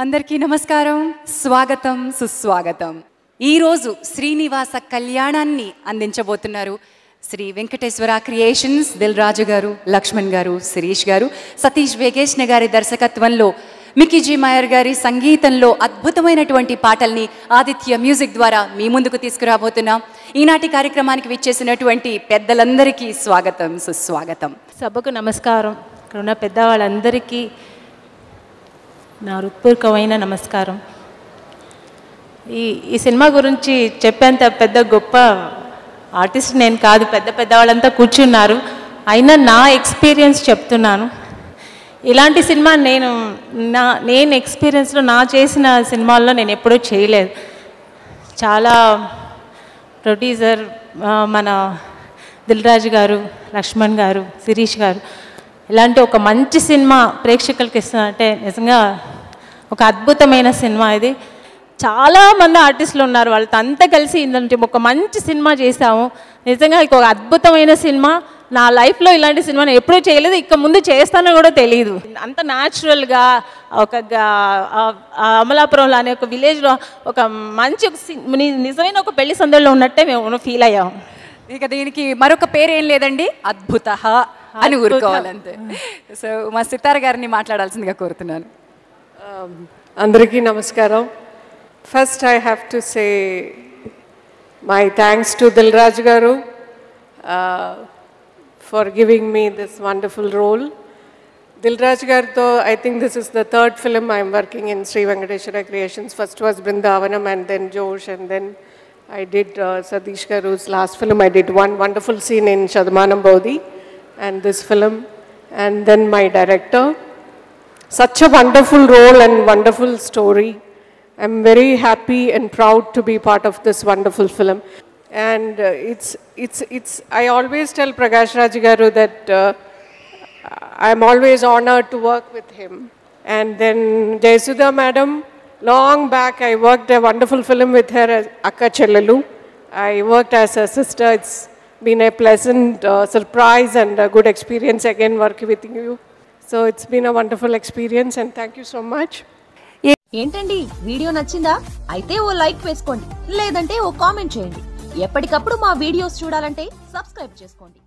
అందరికీ నమస్కారం, స్వాగతం, సుస్వాగతం. ఈరోజు శ్రీనివాస కళ్యాణాన్ని అందించబోతున్నారు శ్రీ వెంకటేశ్వర క్రియేషన్స్. దిల్ రాజు గారు, లక్ష్మణ్ గారు, శిరీష్ గారు, సతీష్ వేగేష్ణ గారి దర్శకత్వంలో, మికీజీ మాయర్ గారి సంగీతంలో అద్భుతమైనటువంటి పాటల్ని ఆదిత్య మ్యూజిక్ ద్వారా మీ ముందుకు తీసుకురాబోతున్నాం. ఈనాటి కార్యక్రమానికి విచ్చేసినటువంటి పెద్దలందరికీ స్వాగతం, సుస్వాగతం. సభకు నమస్కారం. ఇక్కడ ఉన్న పెద్దవాళ్ళందరికీ నా హృత్పూర్వకమైన నమస్కారం. ఈ సినిమా గురించి చెప్పేంత పెద్ద గొప్ప ఆర్టిస్ట్ నేను కాదు, పెద్ద వాళ్ళంతా కూర్చున్నారు. అయినా నా ఎక్స్పీరియన్స్ చెప్తున్నాను. ఇలాంటి సినిమా నేను ఎక్స్పీరియన్స్లో చేసిన సినిమాల్లో నేను ఎప్పుడూ చేయలేదు. చాలా ప్రొడ్యూసర్ మన దిల్ రాజు గారు, లక్ష్మణ్ గారు, శిరీష్ గారు ఇలాంటి ఒక మంచి సినిమా ప్రేక్షకులకి ఇస్తున్నారంటే నిజంగా ఒక అద్భుతమైన సినిమా ఇది. చాలామంది ఆర్టిస్టులు ఉన్నారు, వాళ్ళతో అంతా కలిసి ఇలాంటి ఒక మంచి సినిమా చేసాము. నిజంగా ఇది ఒక అద్భుతమైన సినిమా. నా లైఫ్లో ఇలాంటి సినిమా నేను ఎప్పుడూ చేయలేదు, ఇక ముందు చేస్తానో కూడా తెలియదు. అంత న్యాచురల్గా ఒక అమలాపురంలో అనే ఒక విలేజ్లో ఒక మంచి నిజమైన ఒక పెళ్లి సందడిలో ఉన్నట్టే మేము ఫీల్ అయ్యాము. ఇక దీనికి మరొక పేరేం లేదండి, అద్భుత అని ఊరుకోవాలంతే. సో మా సితార గారిని మాట్లాడాల్సిందిగా కోరుతున్నాను. అందరికీ నమస్కారం. First I have to say my thanks to Dil Raju గారు for giving me this wonderful role. Dil Raju గారితో I think this is the third film I'm working in Sri Venkateswara creations. First was Brindavanam and then Josh, and then I did Satish Garu's last film. I did one wonderful scene in Shadamanam Bodhi and this film, and then my director. Such a wonderful role and wonderful story. I'm very happy and proud to be part of this wonderful film. And it's I always tell Prakash Raj Garu that I'm always honored to work with him. And then Jayasudha madam, long back I worked a wonderful film with her as Akka Chellalu. I worked as a sister. It's been a pleasant surprise and a good experience again working with you. So it's been a wonderful experience and thank you so much. ఏంటండి video నచ్చిందా? అయితే ఓ like వేసుకోండి, లేదంటే ఓ comment చేయండి. ఎప్పటికప్పుడు మా videos చూడాలంటే subscribe చేసుకోండి.